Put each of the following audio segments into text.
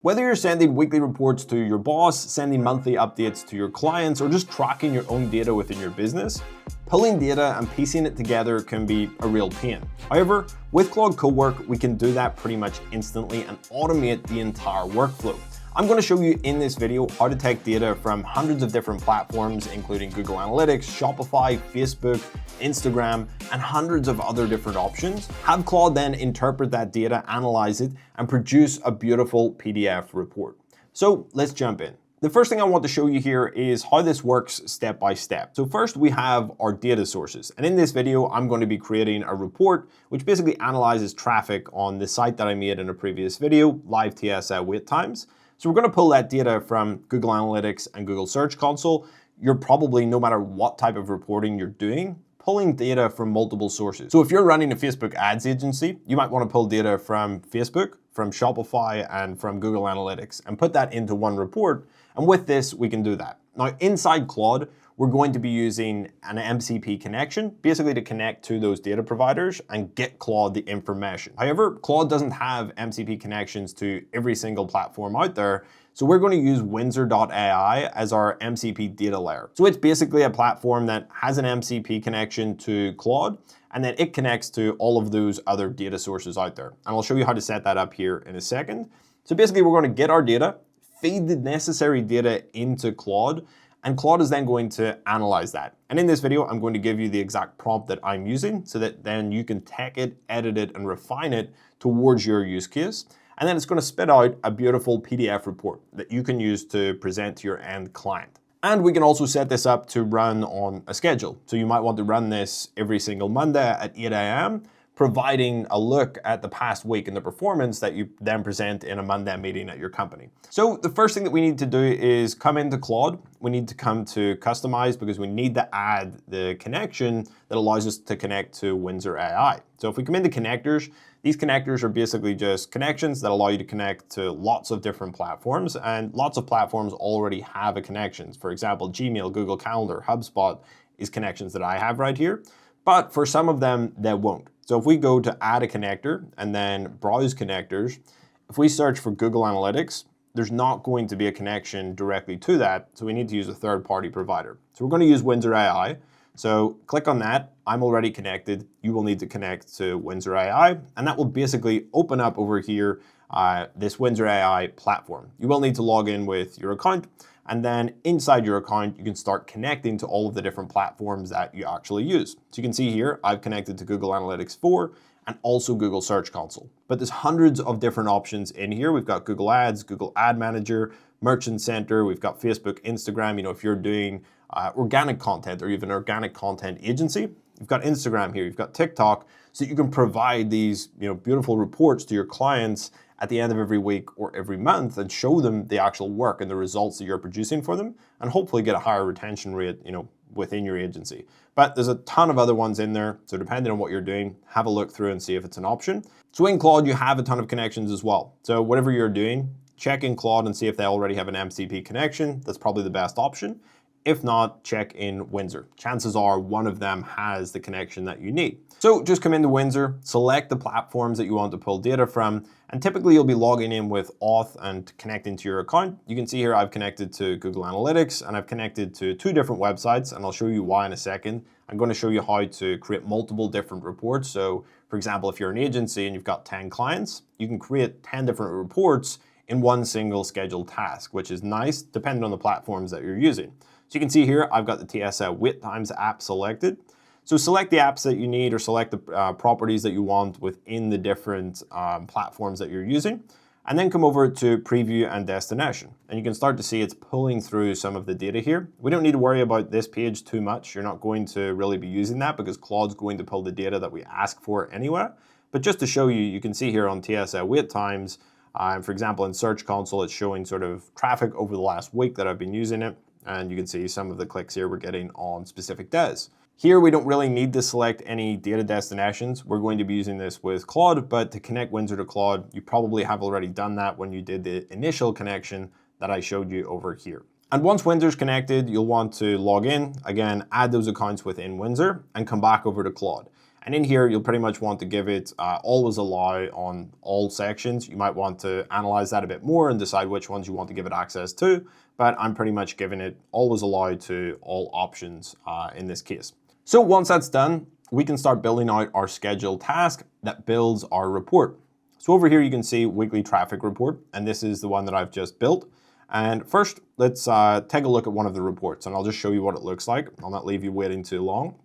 Whether you're sending weekly reports to your boss, sending monthly updates to your clients, or just tracking your own data within your business, pulling data and piecing it together can be a real pain. However, with Claude Cowork, we can do that pretty much instantly and automate the entire workflow. I'm going to show you in this video how to take data from hundreds of different platforms, including Google Analytics, Shopify, Facebook, Instagram, and hundreds of other different options. Have Claude then interpret that data, analyze it, and produce a beautiful PDF report. So let's jump in. The first thing I want to show you here is how this works step by step. So first we have our data sources. And in this video, I'm going to be creating a report which basically analyzes traffic on the site that I made in a previous video, live TSL wait times. So we're going to pull that data from Google Analytics and Google Search Console. You're probably, no matter what type of reporting you're doing, pulling data from multiple sources. So if you're running a Facebook ads agency, you might want to pull data from Facebook, from Shopify, and from Google Analytics and put that into one report. And with this, we can do that. Now, inside Claude, we're going to be using an MCP connection, basically to connect to those data providers and get Claude the information. However, Claude doesn't have MCP connections to every single platform out there, so we're going to use Windsor AI as our MCP data layer. So it's basically a platform that has an MCP connection to Claude, and then it connects to all of those other data sources out there. And I'll show you how to set that up here in a second. So basically, we're going to get our data, feed the necessary data into Claude, and Claude is then going to analyze that. And in this video, I'm going to give you the exact prompt that I'm using so that then you can take it, edit it, and refine it towards your use case. And then it's going to spit out a beautiful PDF report that you can use to present to your end client. And we can also set this up to run on a schedule. So you might want to run this every single Monday at 8 a.m., providing a look at the past week and the performance that you then present in a Monday meeting at your company. So the first thing that we need to do is come into Claude. We need to come to customize because we need to add the connection that allows us to connect to Windsor AI. So if we come into connectors, these connectors are basically just connections that allow you to connect to lots of different platforms, and lots of platforms already have a connection. For example, Gmail, Google Calendar, HubSpot is connections that I have right here, but for some of them, they won't. So if we go to add a connector and then browse connectors, if we search for Google Analytics, there's not going to be a connection directly to that. So we need to use a third-party provider. So we're going to use Windsor AI. So click on that. I'm already connected. You will need to connect to Windsor AI, and that will basically open up over here this Windsor AI platform. You will need to log in with your account, and then inside your account, you can start connecting to all of the different platforms that you actually use. So you can see here, I've connected to Google Analytics 4 and also Google Search Console. But there's hundreds of different options in here. We've got Google Ads, Google Ad Manager, Merchant Center, we've got Facebook, Instagram. You know, if you're doing organic content or you have an organic content agency, you've got Instagram here, you've got TikTok, so you can provide these, beautiful reports to your clients at the end of every week or every month and show them the actual work and the results that you're producing for them, and hopefully get a higher retention rate, within your agency. But there's a ton of other ones in there. So depending on what you're doing, have a look through and see if it's an option. So in Claude, you have a ton of connections as well. So whatever you're doing, check in Claude and see if they already have an MCP connection. That's probably the best option. If not, check in Windsor. Chances are one of them has the connection that you need. So just come into Windsor, select the platforms that you want to pull data from, and typically you'll be logging in with auth and connecting to your account. You can see here I've connected to Google Analytics and I've connected to 2 different websites, and I'll show you why in a second. I'm going to show you how to create multiple different reports. So for example, if you're an agency and you've got 10 clients, you can create 10 different reports in one single scheduled task, which is nice depending on the platforms that you're using. So you can see here, I've got the TSL wait times app selected. So select the apps that you need or select the properties that you want within the different platforms that you're using, and then come over to preview and destination. And you can start to see it's pulling through some of the data here. We don't need to worry about this page too much. You're not going to really be using that because Claude's going to pull the data that we ask for anyway. But just to show you, you can see here on TSL wait times, for example, in Search Console, it's showing sort of traffic over the last week that I've been using it. And you can see some of the clicks here we're getting on specific days. Here, we don't really need to select any data destinations. We're going to be using this with Claude, but to connect Windsor to Claude, you probably have already done that when you did the initial connection that I showed you over here. And once Windsor's connected, you'll want to log in, again, add those accounts within Windsor and come back over to Claude. And in here, you'll pretty much want to give it always allow on all sections. You might want to analyze that a bit more and decide which ones you want to give it access to, but I'm pretty much giving it always allow to all options in this case. So once that's done, we can start building out our scheduled task that builds our report. So over here, you can see weekly traffic report, and this is the one that I've just built. And first, let's take a look at one of the reports, and I'll just show you what it looks like. I'll not leave you waiting too long,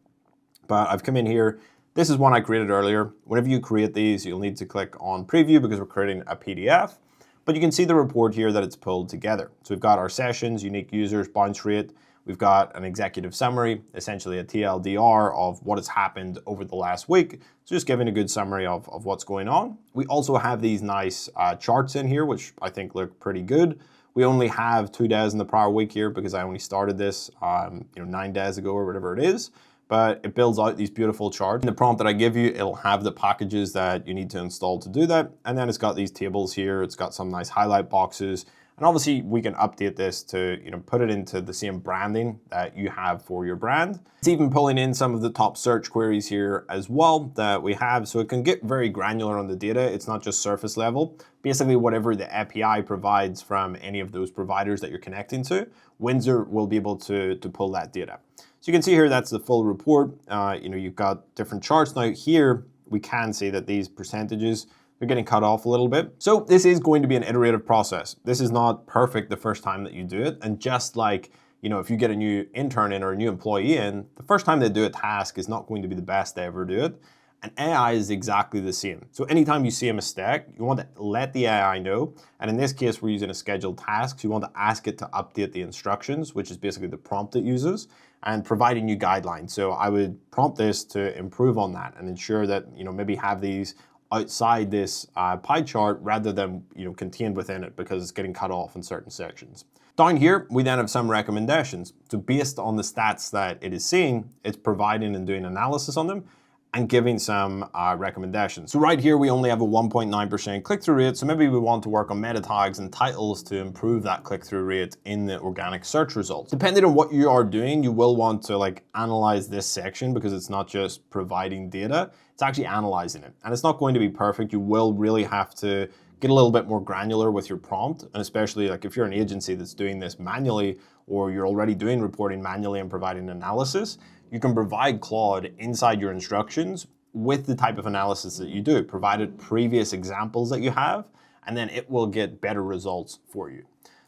but I've come in here. This is one I created earlier. Whenever you create these, you'll need to click on preview because we're creating a PDF, but you can see the report here that it's pulled together. So we've got our sessions, unique users, bounce rate. We've got an executive summary, essentially a TLDR of what has happened over the last week. So just giving a good summary of what's going on. We also have these nice charts in here, which I think look pretty good. We only have 2 days in the prior week here because I only started this 9 days ago or whatever it is. But it builds out these beautiful charts. In the prompt that I give you, it'll have the packages that you need to install to do that. And then it's got these tables here. It's got some nice highlight boxes. And obviously we can update this to put it into the same branding that you have for your brand. It's even pulling in some of the top search queries here as well that we have. So it can get very granular on the data. It's not just surface level. Basically whatever the API provides from any of those providers that you're connecting to, Windsor will be able to pull that data. So you can see here, that's the full report. You've got different charts. Now here, we can see that these percentages are getting cut off a little bit. So this is going to be an iterative process. This is not perfect the first time that you do it. And just like, if you get a new intern in or a new employee in, the first time they do a task is not going to be the best they ever do it. And AI is exactly the same. So anytime you see a mistake, you want to let the AI know. And in this case, we're using a scheduled task. So you want to ask it to update the instructions, which is basically the prompt it uses, and providing you guidelines. So I would prompt this to improve on that and ensure that, maybe have these outside this pie chart rather than, contained within it because it's getting cut off in certain sections. Down here, we then have some recommendations. So based on the stats that it is seeing, it's providing and doing analysis on them and giving some recommendations. So right here, we only have a 1.9% click-through rate. So maybe we want to work on meta tags and titles to improve that click-through rate in the organic search results. Depending on what you are doing, you will want to analyze this section because it's not just providing data, it's actually analyzing it. And it's not going to be perfect. You will really have to get a little bit more granular with your prompt. And especially if you're an agency that's doing this manually, or you're already doing reporting manually and providing analysis, you can provide Claude inside your instructions with the type of analysis that you do, provided previous examples that you have, and then it will get better results for you.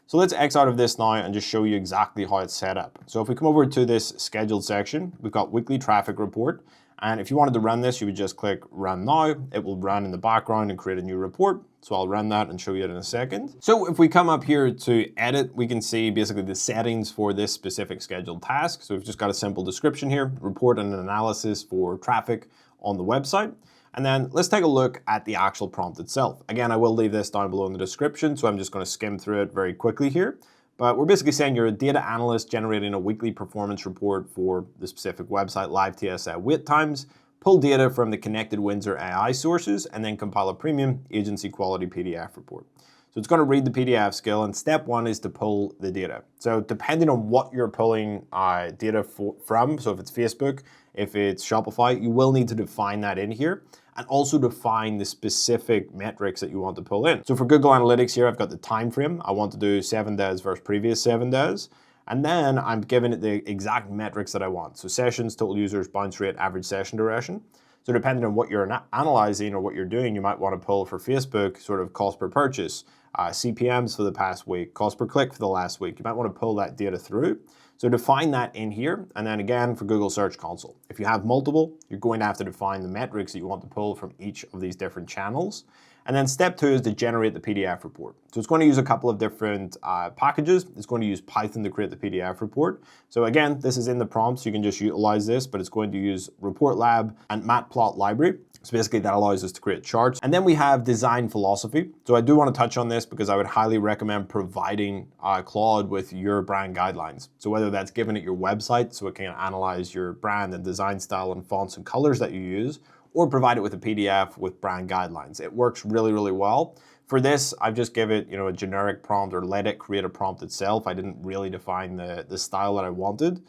So let's X out of this now and just show you exactly how it's set up. So if we come over to this scheduled section, we've got weekly traffic report. And if you wanted to run this, you would just click run now. It will run in the background and create a new report. So I'll run that and show you it in a second. So if we come up here to edit, we can see basically the settings for this specific scheduled task. So we've just got a simple description here, report and analysis for traffic on the website. And then let's take a look at the actual prompt itself. Again, I will leave this down below in the description, so I'm just going to skim through it very quickly here. But we're basically saying you're a data analyst generating a weekly performance report for the specific website, live TSA wait times, pull data from the connected Windsor AI sources, and then compile a premium agency quality PDF report. So it's going to read the PDF skill, and step one is to pull the data. So depending on what you're pulling data from, so if it's Facebook, if it's Shopify, you will need to define that in here, and also define the specific metrics that you want to pull in. So for Google Analytics here, I've got the time frame. I want to do 7 days versus previous 7 days. And then I'm giving it the exact metrics that I want. So sessions, total users, bounce rate, average session duration. So depending on what you're analyzing or what you're doing, you might want to pull for Facebook sort of cost per purchase, CPMs for the past week, cost per click for the last week. You might want to pull that data through. So define that in here. And then again, for Google Search Console, if you have multiple, you're going to have to define the metrics that you want to pull from each of these different channels. And then step 2 is to generate the PDF report. So it's going to use a couple of different packages. It's going to use Python to create the PDF report. So again, this is in the prompt, so you can just utilize this, but it's going to use Report Lab and Matplot library. So basically that allows us to create charts. And then we have design philosophy. So I do want to touch on this because I would highly recommend providing Claude with your brand guidelines. So whether that's giving it your website so it can analyze your brand and design style and fonts and colors that you use, or provide it with a PDF with brand guidelines. It works really, really well. For this, I've just give it a generic prompt or let it create a prompt itself. I didn't really define the style that I wanted.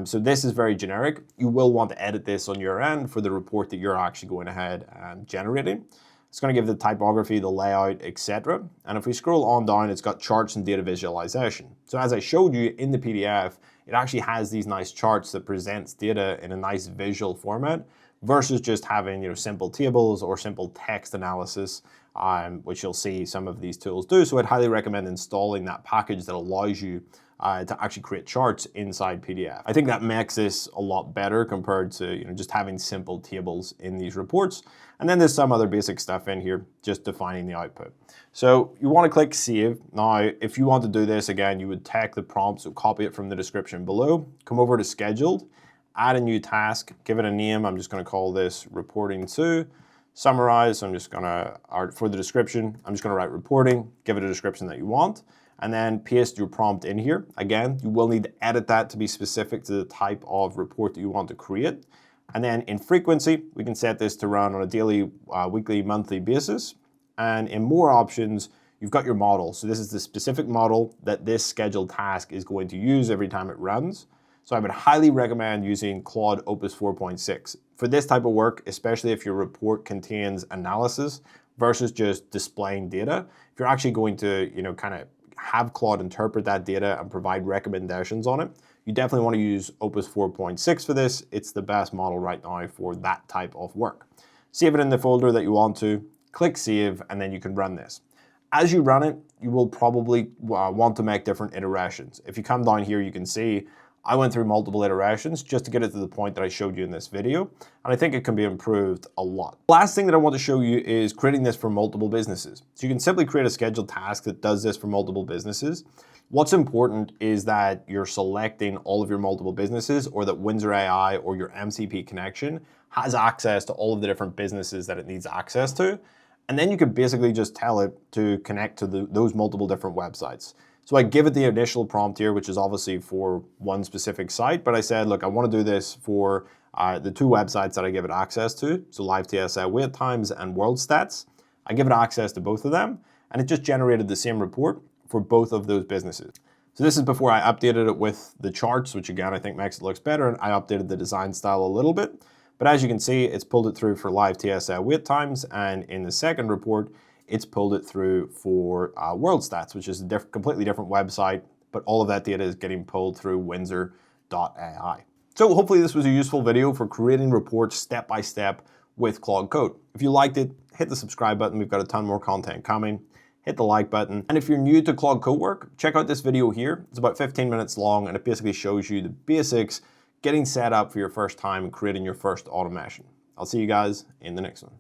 So this is very generic. You will want to edit this on your end for the report that you're actually going ahead and generating. It's going to give the typography, the layout, etc. And if we scroll on down, it's got charts and data visualization. So as I showed you in the PDF, it actually has these nice charts that presents data in a nice visual format versus just having simple tables or simple text analysis, which you'll see some of these tools do. So I'd highly recommend installing that package that allows you to actually create charts inside PDF. I think that makes this a lot better compared to just having simple tables in these reports. And then there's some other basic stuff in here, just defining the output. So you want to click Save. Now, if you want to do this again, you would take the prompt, so copy it from the description below, come over to Scheduled, add a new task, give it a name. I'm just going to call this Reporting to. Summarize, so I'm just going to, for the description, I'm just going to write reporting, give it a description that you want, and then paste your prompt in here. Again, you will need to edit that to be specific to the type of report that you want to create. And then in frequency, we can set this to run on a daily, weekly, monthly basis. And in more options, you've got your model. So this is the specific model that this scheduled task is going to use every time it runs. So I would highly recommend using Claude Opus 4.6 for this type of work, especially if your report contains analysis versus just displaying data. If you're actually going to, kind of have Claude interpret that data and provide recommendations on it, you definitely want to use Opus 4.6 for this. It's the best model right now for that type of work. Save it in the folder that you want to, click Save, and then you can run this. As you run it, you will probably want to make different iterations. If you come down here, you can see I went through multiple iterations just to get it to the point that I showed you in this video, and I think it can be improved a lot. Last thing that I want to show you is creating this for multiple businesses. So you can simply create a scheduled task that does this for multiple businesses. What's important is that you're selecting all of your multiple businesses, or that Windsor AI or your MCP connection has access to all of the different businesses that it needs access to. And then you can basically just tell it to connect to those multiple different websites. So I give it the initial prompt here, which is obviously for one specific site, but I said, look, I want to do this for the two websites that I give it access to, so Live TSA wait times and World Stats. I give it access to both of them, and it just generated the same report for both of those businesses. So this is before I updated it with the charts, which again, I think makes it look better, and I updated the design style a little bit. But as you can see, it's pulled it through for Live TSA wait times, and in the second report, it's pulled it through for World Stats, which is a completely different website, but all of that data is getting pulled through Windsor.ai. So hopefully this was a useful video for creating reports step by step with Claude Code. If you liked it, hit the subscribe button. We've got a ton more content coming. Hit the like button. And if you're new to Claude Code work, check out this video here. It's about 15 minutes long, and it basically shows you the basics, getting set up for your first time and creating your first automation. I'll see you guys in the next one.